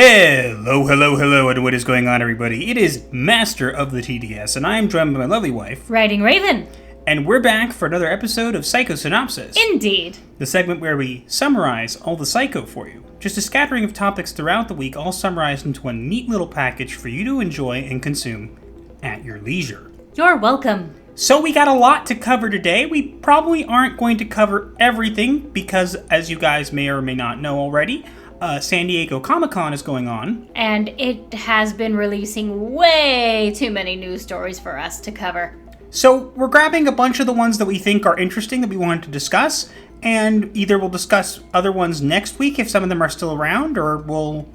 Hello, and what is going on, everybody? It is Master of the TDS, and I am joined by my lovely wife, WritingRaven. And we're back for another episode of Psycho-Synopsis. Indeed. The segment where we summarize all the Psycho for you. Just a scattering of topics throughout the week, all summarized into a neat little package for you to enjoy and consume at your leisure. You're welcome. So we got a lot to cover today. We probably aren't going to cover everything because, as you guys may or may not know already, San Diego Comic-Con is going on. And it has been releasing way too many news stories for us to cover. So we're grabbing a bunch of the ones that we think are interesting that we wanted to discuss, and either we'll discuss other ones next week if some of them are still around, or we'll,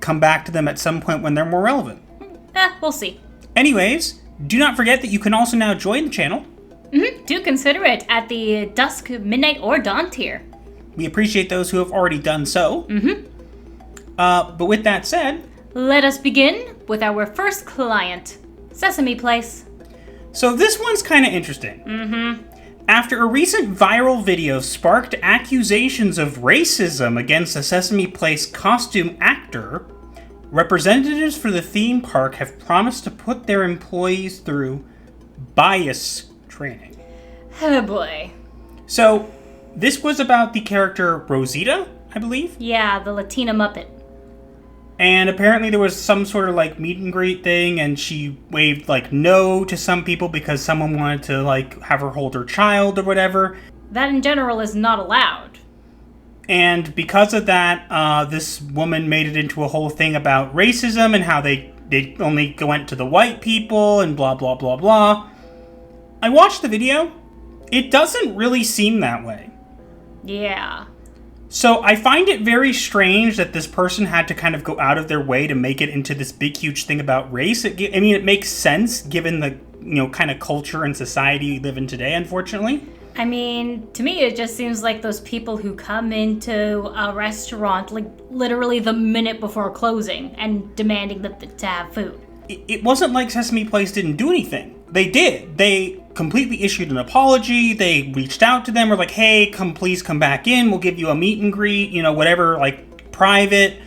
come back to them at some point when they're more relevant. We'll see. Anyways, do not forget that you can also now join the channel. Do consider it at the dusk, midnight, or dawn tier. We appreciate those who have already done so. But with that said, let us begin with our first client, Sesame Place. So this one's kind of interesting. After a recent viral video sparked accusations of racism against a Sesame Place costume actor, representatives for the theme park have promised to put their employees through bias training. Oh boy. So, this was about the character Rosita, I believe? Yeah, the Latina Muppet. And apparently there was some sort of, meet and greet thing, and she waved, no to some people because someone wanted to, have her hold her child or whatever. That in general is not allowed. And because of that, this woman made it into a whole thing about racism and how they only went to the white people and blah, blah, blah, blah. I watched the video. It doesn't really seem that way. Yeah. So I find it very strange that this person had to kind of go out of their way to make it into this big, huge thing about race. It makes sense given the, kind of culture and society we live in today, unfortunately. To me, it just seems like those people who come into a restaurant, literally the minute before closing and demanding to have food. It wasn't like Sesame Place didn't do anything. They did. They completely issued an apology. They reached out to them. Were like, hey, please come back in. We'll give you a meet and greet, whatever, private.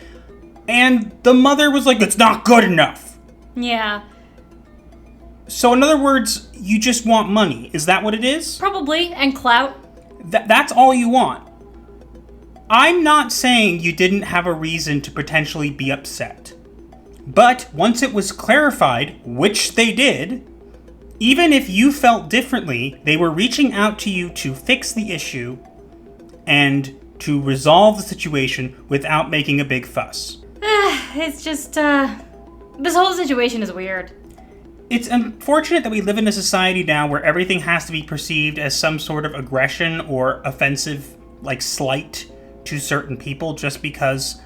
And the mother was like, it's not good enough. Yeah. So in other words, you just want money. Is that what it is? Probably, and clout. That's all you want. I'm not saying you didn't have a reason to potentially be upset. But once it was clarified, which they did, even if you felt differently, they were reaching out to you to fix the issue and to resolve the situation without making a big fuss. It's just, this whole situation is weird. It's unfortunate that we live in a society now where everything has to be perceived as some sort of aggression or offensive, slight to certain people just because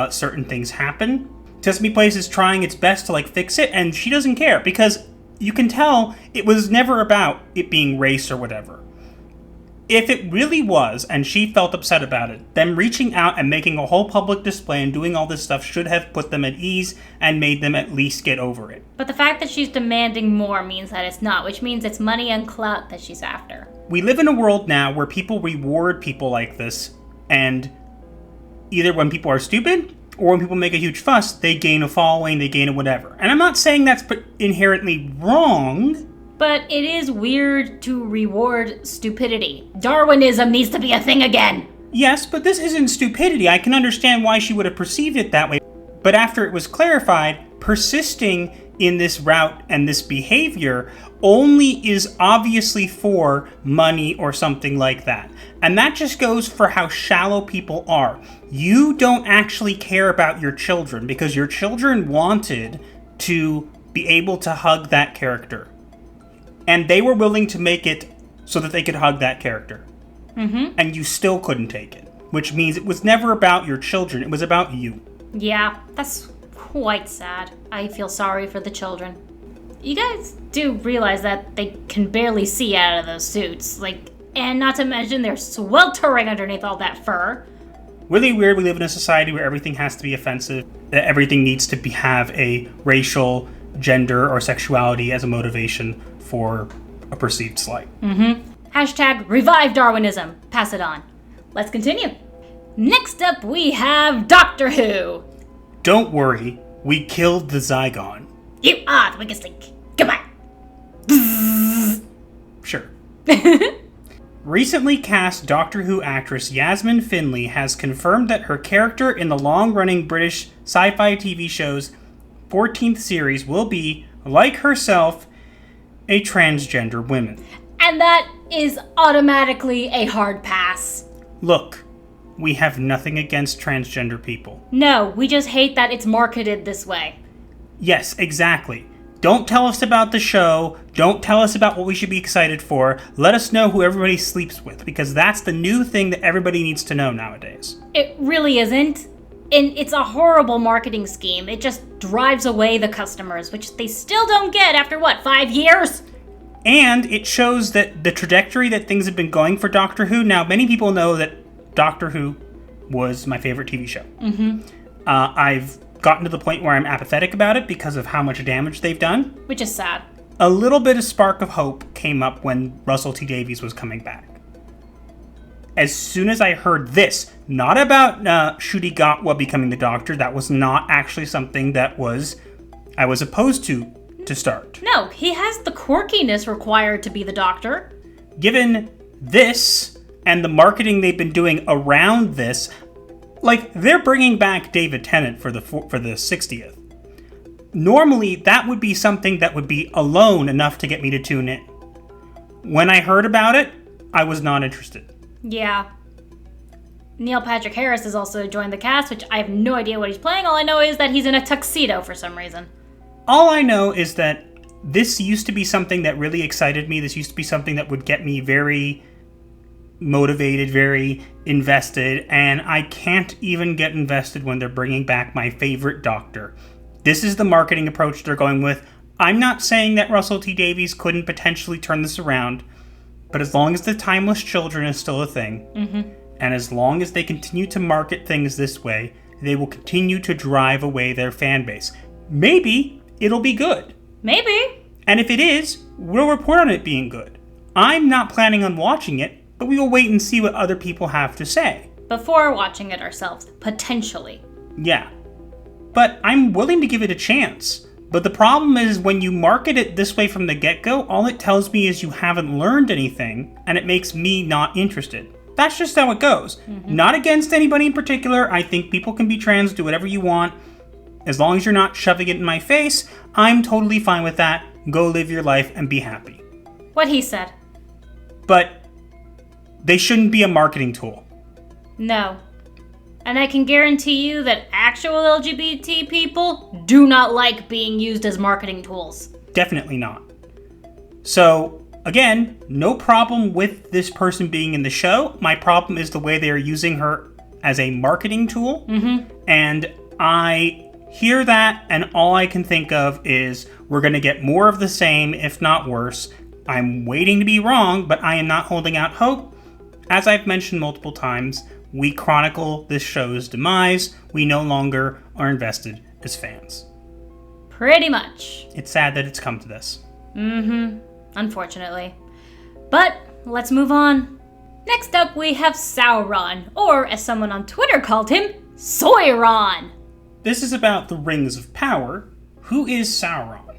certain things happen. Sesame Place is trying its best to, fix it, and she doesn't care because you can tell it was never about it being race or whatever. If it really was, and she felt upset about it, them reaching out and making a whole public display and doing all this stuff should have put them at ease and made them at least get over it. But the fact that she's demanding more means that it's not, which means it's money and clout that she's after. We live in a world now where people reward people like this, and either when people are stupid, or when people make a huge fuss, they gain a following, they gain a whatever. And I'm not saying that's inherently wrong. But it is weird to reward stupidity. Darwinism needs to be a thing again. Yes, but this isn't stupidity. I can understand why she would have perceived it that way. But after it was clarified, persisting in this route and this behavior only is obviously for money or something like that. And that just goes for how shallow people are. You don't actually care about your children because your children wanted to be able to hug that character. And they were willing to make it so that they could hug that character. And you still couldn't take it. Which means it was never about your children, it was about you. Yeah, that's quite sad. I feel sorry for the children. You guys do realize that they can barely see out of those suits, and not to mention they're sweltering underneath all that fur. Really weird we live in a society where everything has to be offensive, that everything needs to have a racial, gender, or sexuality as a motivation for a perceived slight. Hashtag revive Darwinism. Pass it on. Let's continue. Next up, we have Doctor Who. Don't worry, we killed the Zygon. You are the weakest link. Goodbye. Sure. Recently cast Doctor Who actress Yasmin Finley has confirmed that her character in the long-running British sci-fi TV show's 14th series will be, like herself, a transgender woman. And that is automatically a hard pass. Look, we have nothing against transgender people. No, we just hate that it's marketed this way. Yes, exactly. Don't tell us about the show. Don't tell us about what we should be excited for. Let us know who everybody sleeps with, because that's the new thing that everybody needs to know nowadays. It really isn't. And it's a horrible marketing scheme. It just drives away the customers, which they still don't get after, 5 years? And it shows that the trajectory that things have been going for Doctor Who, now many people know that Doctor Who was my favorite TV show. I've gotten to the point where I'm apathetic about it because of how much damage they've done. Which is sad. A little bit of spark of hope came up when Russell T Davies was coming back. As soon as I heard this, not about Ncuti Gatwa becoming the Doctor, that was not actually something that I was opposed to start. No, he has the quirkiness required to be the Doctor. Given this and the marketing they've been doing around this, like, they're bringing back David Tennant for the 60th. Normally, that would be something that would be alone enough to get me to tune in. When I heard about it, I was not interested. Yeah. Neil Patrick Harris has also joined the cast, which I have no idea what he's playing. All I know is that he's in a tuxedo for some reason. All I know is that this used to be something that really excited me. This used to be something that would get me very motivated, very invested, and I can't even get invested when they're bringing back my favorite Doctor. This is the marketing approach they're going with. I'm not saying that Russell T Davies couldn't potentially turn this around, but as long as the Timeless Children is still a thing, and as long as they continue to market things this way, they will continue to drive away their fan base. Maybe it'll be good. Maybe. And if it is, we'll report on it being good. I'm not planning on watching it, but we will wait and see what other people have to say. Before watching it ourselves, potentially. Yeah. But I'm willing to give it a chance. But the problem is when you market it this way from the get-go, all it tells me is you haven't learned anything, and it makes me not interested. That's just how it goes. Not against anybody in particular. I think people can be trans, do whatever you want. As long as you're not shoving it in my face, I'm totally fine with that. Go live your life and be happy. What he said. But they shouldn't be a marketing tool. No. And I can guarantee you that actual LGBT people do not like being used as marketing tools. Definitely not. So, again, no problem with this person being in the show. My problem is the way they are using her as a marketing tool. And I hear that, and all I can think of is we're going to get more of the same, if not worse. I'm waiting to be wrong, but I am not holding out hope. As I've mentioned multiple times, we chronicle this show's demise. We no longer are invested as fans. Pretty much. It's sad that it's come to this. Unfortunately. But let's move on. Next up, we have Sauron, or as someone on Twitter called him, Soiron. This is about the Rings of Power. Who is Sauron?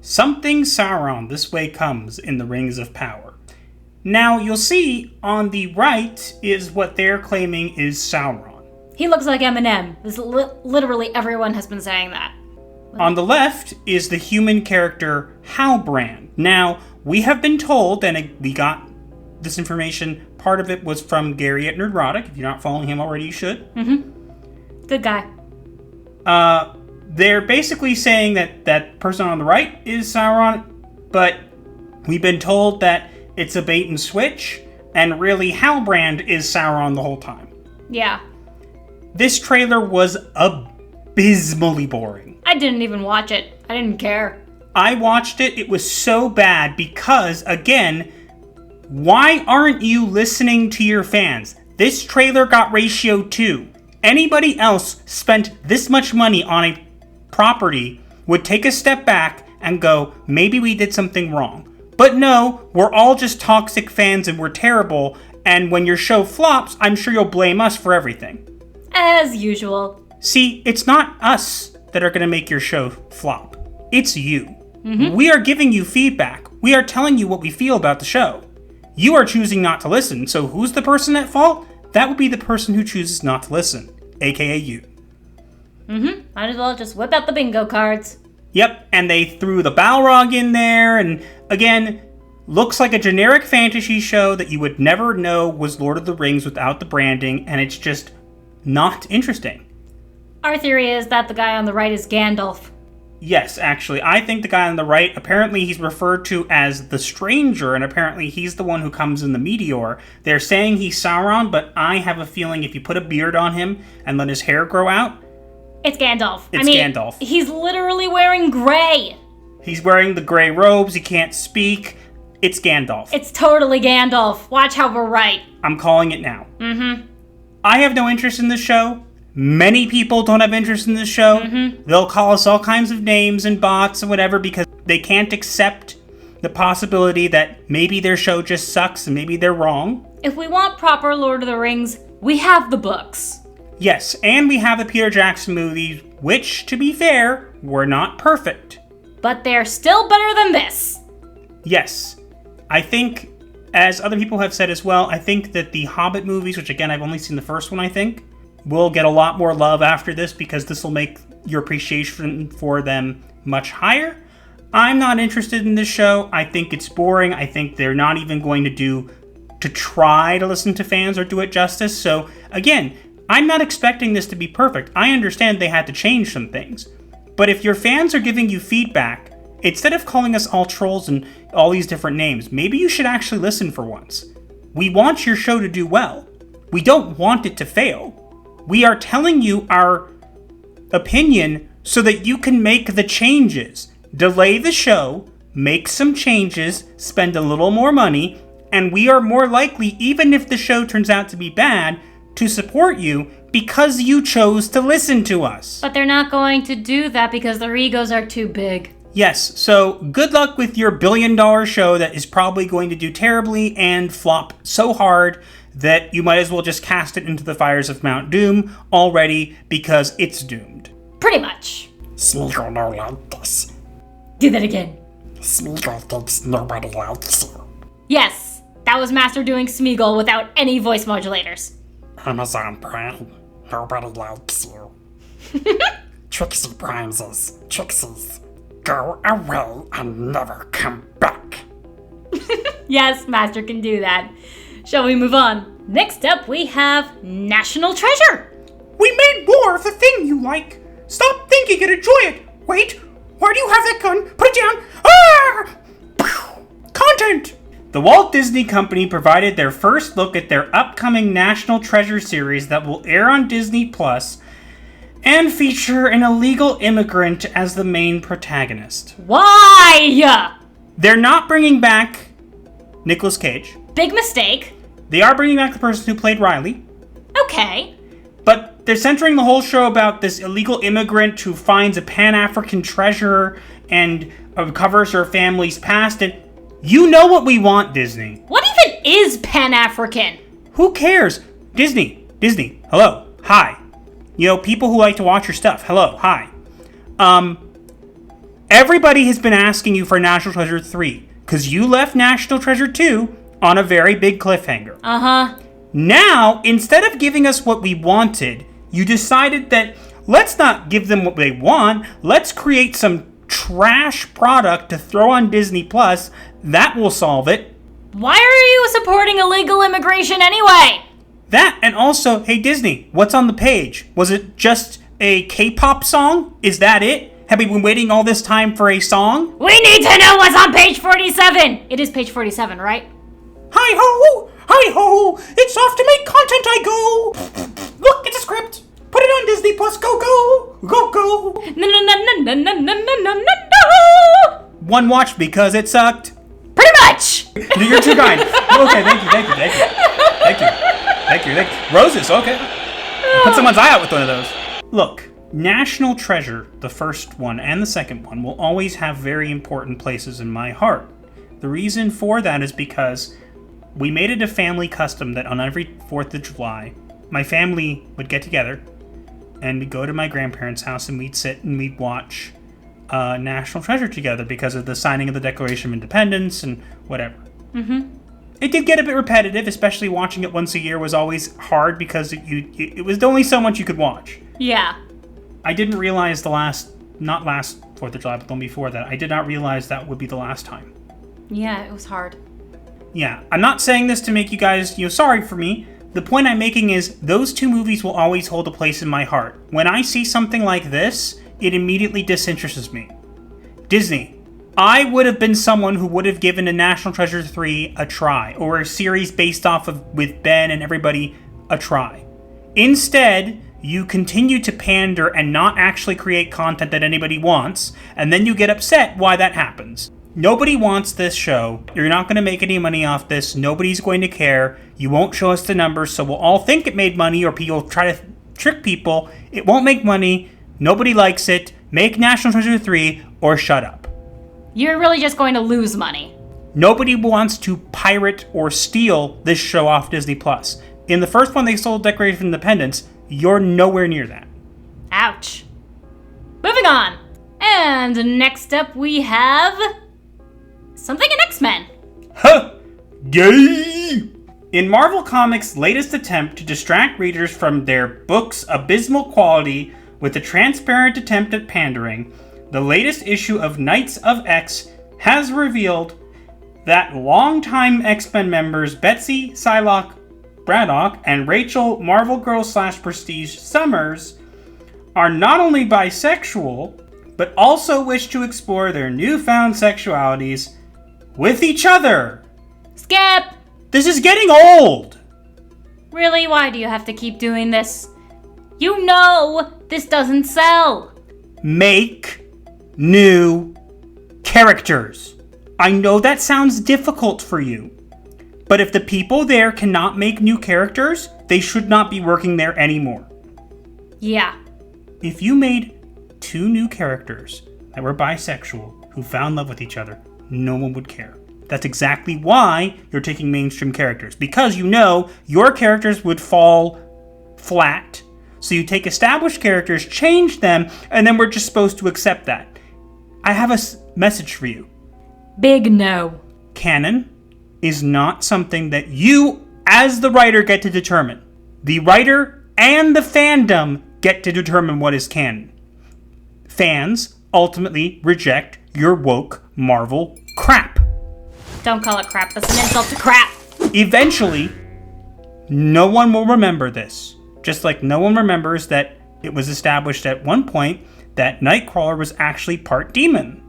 Something Sauron this way comes in the Rings of Power. Now, you'll see on the right is what they're claiming is Sauron. He looks like Eminem. Literally everyone has been saying that. On the left is the human character Halbrand. Now, we have been told, and we got this information, part of it was from Gary at Nerdrotic. If you're not following him already, you should. Good guy. They're basically saying that person on the right is Sauron, but we've been told that it's a bait and switch, and really Halbrand is Sauron the whole time. Yeah. This trailer was abysmally boring. I didn't even watch it. I didn't care. I watched it. It was so bad because, again, why aren't you listening to your fans? This trailer got ratio 2. Anybody else spent this much money on a property would take a step back and go, maybe we did something wrong. But no, we're all just toxic fans and we're terrible, And when your show flops, I'm sure you'll blame us for everything. As usual. See, it's not us that are going to make your show flop. It's you. We are giving you feedback. We are telling you what we feel about the show. You are choosing not to listen, so who's the person at fault? That would be the person who chooses not to listen, aka you. Might as well just whip out the bingo cards. Yep, and they threw the Balrog in there, and again, looks like a generic fantasy show that you would never know was Lord of the Rings without the branding, and it's just not interesting. Our theory is that the guy on the right is Gandalf. Yes, actually, I think the guy on the right, apparently he's referred to as the Stranger, and apparently he's the one who comes in the meteor. They're saying he's Sauron, but I have a feeling if you put a beard on him and let his hair grow out... It's Gandalf. Gandalf. He's literally wearing gray. He's wearing the gray robes, he can't speak. It's Gandalf. It's totally Gandalf. Watch how we're right. I'm calling it now. I have no interest in this show. Many people don't have interest in this show. They'll call us all kinds of names and bots and whatever because they can't accept the possibility that maybe their show just sucks and maybe they're wrong. If we want proper Lord of the Rings, we have the books. Yes, and we have the Peter Jackson movies, which, to be fair, were not perfect. But they're still better than this. Yes. I think, as other people have said as well, I think that the Hobbit movies, which again, I've only seen the first one, I think, will get a lot more love after this because this will make your appreciation for them much higher. I'm not interested in this show. I think it's boring. I think they're not even going to try to listen to fans or do it justice. So again, I'm not expecting this to be perfect. I understand they had to change some things. But if your fans are giving you feedback, instead of calling us all trolls and all these different names, maybe you should actually listen for once. We want your show to do well. We don't want it to fail. We are telling you our opinion so that you can make the changes. Delay the show, make some changes, spend a little more money, and we are more likely, even if the show turns out to be bad, to support you because you chose to listen to us. But they're not going to do that because their egos are too big. Yes, so good luck with your billion-dollar show that is probably going to do terribly and flop so hard that you might as well just cast it into the fires of Mount Doom already because it's doomed. Pretty much. Smeagol no like this. Do that again. Smeagol thinks nobody likes you. Yes, that was Master doing Smeagol without any voice modulators. Amazon Prime, nobody likes you. Trixie Prime says, Trixies, go away and never come back. Yes, Master can do that. Shall we move on? Next up, we have National Treasure. We made more of the thing you like. Stop thinking and enjoy it. Wait, why do you have that gun? Put it down. Ah! Content! The Walt Disney Company provided their first look at their upcoming National Treasure series that will air on Disney Plus and feature an illegal immigrant as the main protagonist. Why? They're not bringing back Nicolas Cage. Big mistake. They are bringing back the person who played Riley. Okay. But they're centering the whole show about this illegal immigrant who finds a Pan-African treasure and uncovers her family's past. And you know what we want, Disney. What even is Pan-African? Who cares? Disney, hello, hi. You know, people who like to watch your stuff, hello, hi. Everybody has been asking you for National Treasure 3, because you left National Treasure 2 on a very big cliffhanger. Uh-huh. Now, instead of giving us what we wanted, you decided that let's not give them what they want, let's create some trash product to throw on Disney Plus. That will solve it. Why are you supporting illegal immigration anyway? That, and also, hey Disney, what's on the page? Was it just a K-pop song? Is that it? Have we been waiting all this time for a song? We need to know what's on page 47! It is page 47, right? Hi-ho! Hi-ho! It's off to make content I go! Look, it's a script! Put it on Disney Plus, go, go! Go, go! No. One watch because it sucked. Pretty much! You're too kind. Okay, thank you. Roses, okay. Put someone's eye out with one of those. Look, National Treasure, the first one and the second one, will always have very important places in my heart. The reason for that is because we made it a family custom that on every 4th of July, my family would get together and we'd go to my grandparents' house and we'd sit and we'd watch National Treasure together because of the signing of the Declaration of Independence and whatever. Mm-hmm. It did get a bit repetitive, especially watching it once a year was always hard because it was only so much you could watch. Yeah. I didn't realize not last 4th of July, but the one before that, I did not realize that would be the last time. Yeah, it was hard. Yeah, I'm not saying this to make you guys, sorry for me. The point I'm making is those two movies will always hold a place in my heart. When I see something like this, it immediately disinterests me. Disney. I would have been someone who would have given a National Treasure 3 a try, or a series based off of with Ben and everybody a try. Instead, you continue to pander and not actually create content that anybody wants, and then you get upset why that happens. Nobody wants this show. You're not going to make any money off this. Nobody's going to care. You won't show us the numbers, so we'll all think it made money, or people try to trick people. It won't make money. Nobody likes it. Make National Treasure 3 or shut up. You're really just going to lose money. Nobody wants to pirate or steal this show off Disney+. In the first one they sold Declaration of Independence, you're nowhere near that. Ouch. Moving on. And next up we have something in X-Men. Huh! Gay! In Marvel Comics' latest attempt to distract readers from their book's abysmal quality with a transparent attempt at pandering, the latest issue of Knights of X has revealed that longtime X-Men members Betsy Psylocke Braddock and Rachel Marvel Girl / Prestige Summers are not only bisexual, but also wish to explore their newfound sexualities with each other. Skip! This is getting old! Really? Why do you have to keep doing this? You know this doesn't sell. Make new characters. I know that sounds difficult for you, but if the people there cannot make new characters, they should not be working there anymore. Yeah. If you made 2 new characters that were bisexual who found love with each other, no one would care. That's exactly why you're taking mainstream characters, because you know your characters would fall flat. So you take established characters, change them, and then we're just supposed to accept that. I have a message for you. Big no. Canon is not something that you, as the writer, get to determine. The writer and the fandom get to determine what is canon. Fans ultimately reject your woke Marvel crap. Don't call it crap. That's an insult to crap. Eventually, no one will remember this. Just like no one remembers that it was established at one point that Nightcrawler was actually part demon.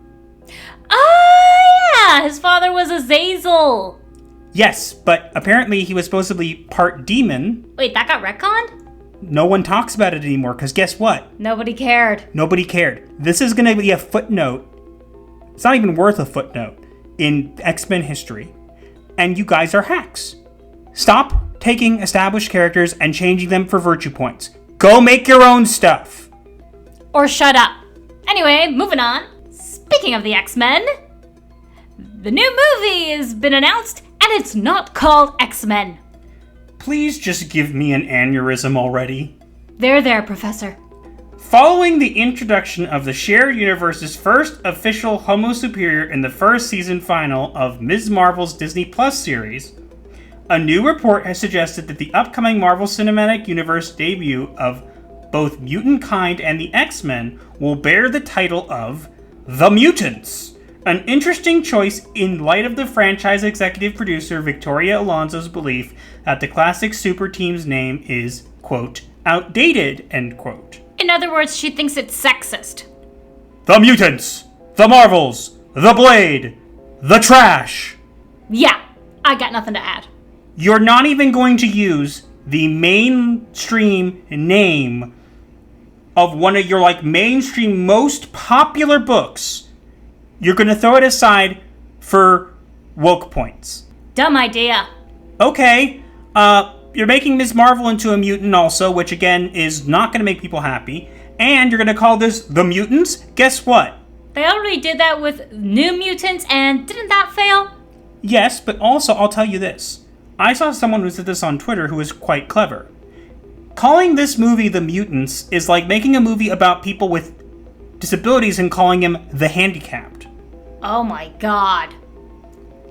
Oh, yeah! His father was Azazel. Yes, but apparently he was supposed to be part demon. Wait, that got retconned? No one talks about it anymore, because guess what? Nobody cared. Nobody cared. This is going to be a footnote. It's not even worth a footnote in X-Men history. And you guys are hacks. Stop taking established characters and changing them for virtue points. Go make your own stuff. Or shut up. Anyway, moving on. Speaking of the X-Men, the new movie has been announced, and it's not called X-Men. Please just give me an aneurysm already. There, Professor. Following the introduction of the shared universe's first official Homo Superior in the first season final of Ms. Marvel's Disney Plus series, a new report has suggested that the upcoming Marvel Cinematic Universe debut of both Mutant Kind and the X-Men will bear the title of The Mutants, an interesting choice in light of the franchise executive producer Victoria Alonso's belief that the classic super team's name is, quote, outdated, end quote. In other words, she thinks it's sexist. The Mutants, the Marvels, the Blade, the Trash. Yeah, I got nothing to add. You're not even going to use the mainstream name of one of your, mainstream most popular books. You're going to throw it aside for woke points. Dumb idea. Okay, you're making Ms. Marvel into a mutant also, which again is not going to make people happy. And you're going to call this The Mutants? Guess what? They already did that with New Mutants, and didn't that fail? Yes, but also I'll tell you this. I saw someone who said this on Twitter who was quite clever. Calling this movie The Mutants is like making a movie about people with disabilities and calling them The Handicapped. Oh my god.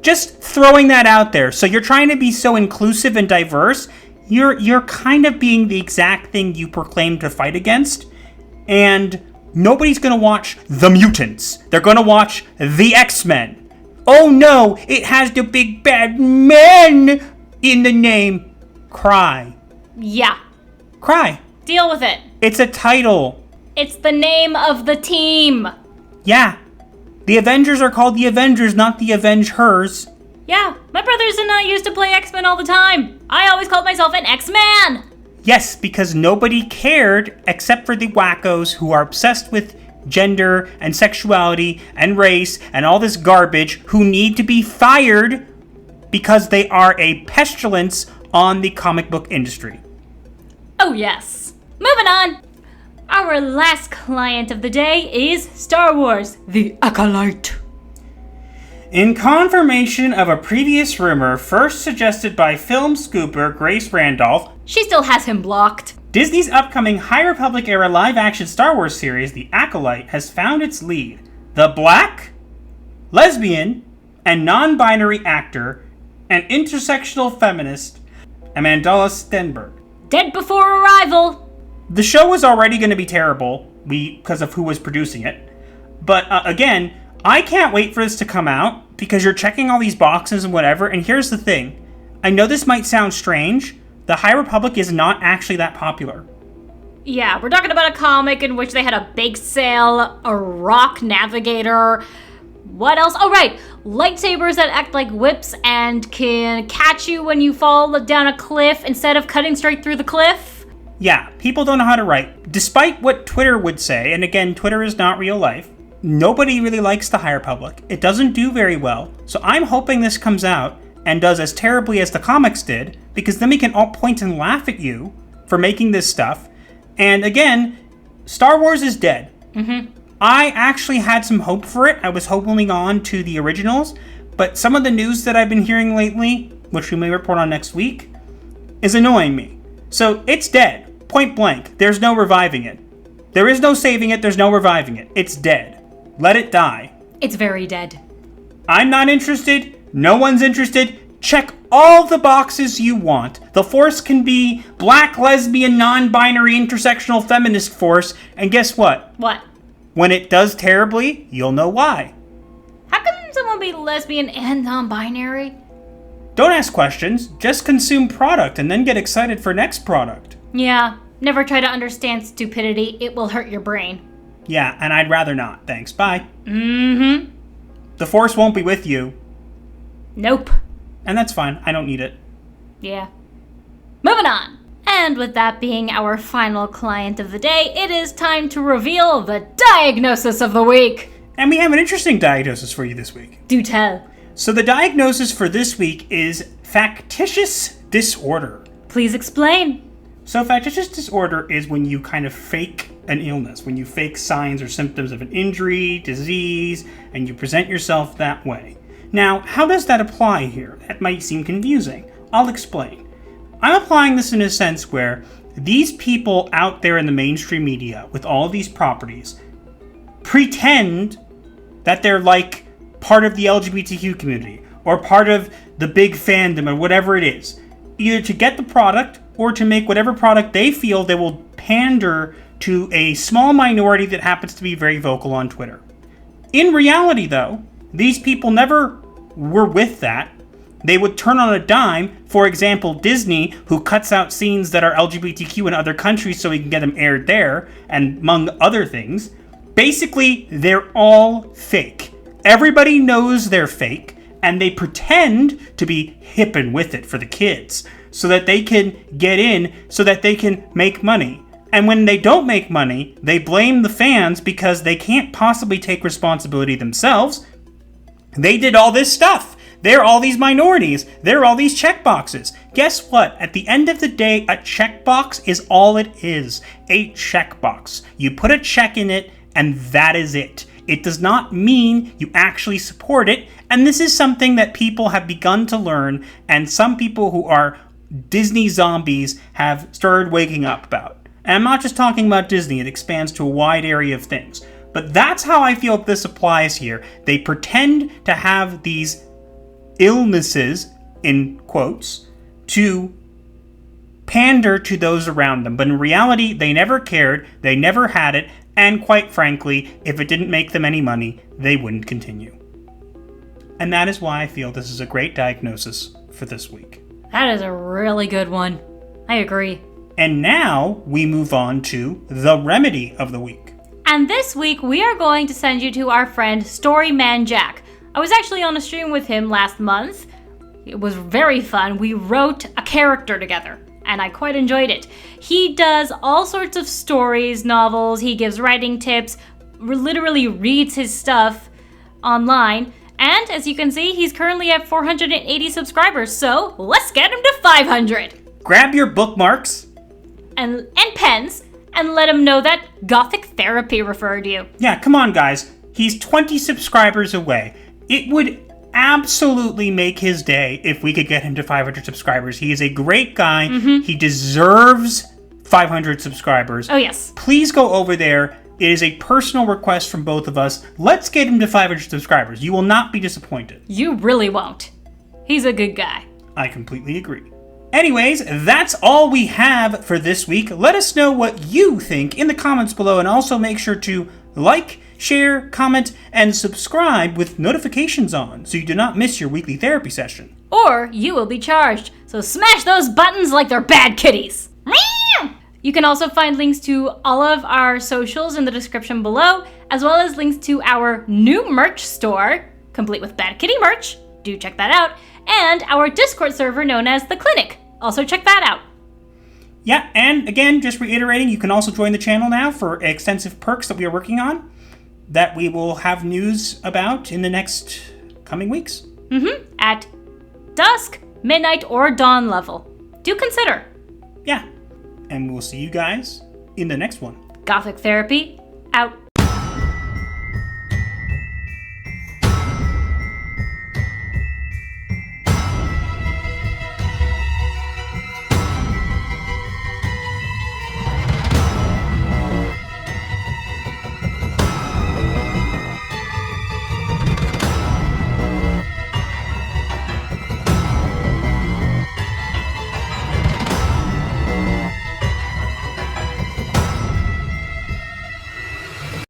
Just throwing that out there. So you're trying to be so inclusive and diverse, you're kind of being the exact thing you proclaim to fight against, and nobody's gonna watch The Mutants. They're gonna watch The XMen. Oh no, it has the big bad men in the name. Cry. Yeah. Cry. Deal with it. It's a title. It's the name of the team. Yeah. The Avengers are called the Avengers, not the Avengers. Yeah, my brothers and I used to play X-Men all the time. I always called myself an X-Man. Yes, because nobody cared except for the wackos who are obsessed with gender and sexuality and race and all this garbage who need to be fired because they are a pestilence on the comic book industry. Oh yes. Moving on. Our last client of the day is Star Wars, The Acolyte. In confirmation of a previous rumor first suggested by film scooper Grace Randolph, She still has him blocked. Disney's upcoming High Republic era live-action Star Wars series, The Acolyte, has found its lead, the black, lesbian, and non-binary actor and intersectional feminist Amandla Stenberg. Dead before arrival. The show was already going to be terrible because of who was producing it, but again, I can't wait for this to come out because you're checking all these boxes and whatever, and here's the thing. I know this might sound strange. The High Republic is not actually that popular. Yeah, we're talking about a comic in which they had a big sail, a rock navigator. What else? Oh, right. Lightsabers that act like whips and can catch you when you fall down a cliff instead of cutting straight through the cliff. Yeah, people don't know how to write. Despite what Twitter would say, and again, Twitter is not real life, nobody really likes the High Republic. It doesn't do very well, so I'm hoping this comes out and does as terribly as the comics did, because then we can all point and laugh at you for making this stuff. And again, Star Wars is dead. I actually had some hope for it. I was holding on to the originals, but some of the news that I've been hearing lately, which we may report on next week, is annoying me. So it's dead, point blank. There's no reviving it. There is no saving it, there's no reviving it. It's dead. Let it die. It's very dead. I'm not interested. No one's interested. Check all the boxes you want. The Force can be black, lesbian, non-binary, intersectional, feminist Force. And guess what? What? When it does terribly, you'll know why. How can someone be lesbian and non-binary? Don't ask questions. Just consume product and then get excited for next product. Yeah, never try to understand stupidity. It will hurt your brain. Yeah, and I'd rather not. Thanks. Bye. Mm-hmm. The Force won't be with you. Nope. And that's fine. I don't need it. Yeah. Moving on. And with that being our final client of the day, it is time to reveal the diagnosis of the week. And we have an interesting diagnosis for you this week. Do tell. So the diagnosis for this week is factitious disorder. Please explain. So factitious disorder is when you kind of fake an illness, when you fake signs or symptoms of an injury, disease, and you present yourself that way. Now, how does that apply here? That might seem confusing. I'll explain. I'm applying this in a sense where these people out there in the mainstream media with all these properties pretend that they're like part of the LGBTQ community or part of the big fandom or whatever it is, either to get the product or to make whatever product they feel they will pander to a small minority that happens to be very vocal on Twitter. In reality, though, these people never were with that. They would turn on a dime. For example, Disney, who cuts out scenes that are LGBTQ in other countries so he can get them aired there, and among other things. Basically, they're all fake. Everybody knows they're fake, and they pretend to be hip and with it for the kids, so that they can get in, so that they can make money. And when they don't make money, they blame the fans because they can't possibly take responsibility themselves. They did all this stuff. They're all these minorities. They're all these checkboxes. Guess what? At the end of the day, a checkbox is all it is. A checkbox. You put a check in it, and that is it. It does not mean you actually support it, and this is something that people have begun to learn, and some people who are Disney zombies have started waking up about. And I'm not just talking about Disney, it expands to a wide area of things. But that's how I feel this applies here. They pretend to have these illnesses, in quotes, to pander to those around them. But in reality, they never cared, they never had it, and quite frankly, if it didn't make them any money, they wouldn't continue. And that is why I feel this is a great diagnosis for this week. That is a really good one. I agree. And now we move on to the remedy of the week. And this week, we are going to send you to our friend Storyman Jack. I was actually on a stream with him last month. It was very fun. We wrote a character together, and I quite enjoyed it. He does all sorts of stories, novels, he gives writing tips, literally reads his stuff online, and as you can see, he's currently at 480 subscribers, so let's get him to 500! Grab your bookmarks. And pens, and let him know that Gothic Therapy referred you. Yeah, come on, guys. He's 20 subscribers away. It would absolutely make his day if we could get him to 500 subscribers. He is a great guy. He deserves 500 subscribers. Oh, yes. Please go over there. It is a personal request from both of us. Let's get him to 500 subscribers. You will not be disappointed. You really won't. He's a good guy. I completely agree. Anyways, that's all we have for this week. Let us know what you think in the comments below, and also make sure to like, share, comment, and subscribe with notifications on so you do not miss your weekly therapy session. Or you will be charged, so smash those buttons like they're bad kitties. Meow! You can also find links to all of our socials in the description below, as well as links to our new merch store, complete with Bad Kitty merch. Do check that out. And our Discord server known as The Clinic. Also check that out. Yeah, and again, just reiterating, you can also join the channel now for extensive perks that we are working on that we will have news about in the next coming weeks. At dusk, midnight, or dawn level. Do consider. Yeah, and we'll see you guys in the next one. Gothic Therapy, out.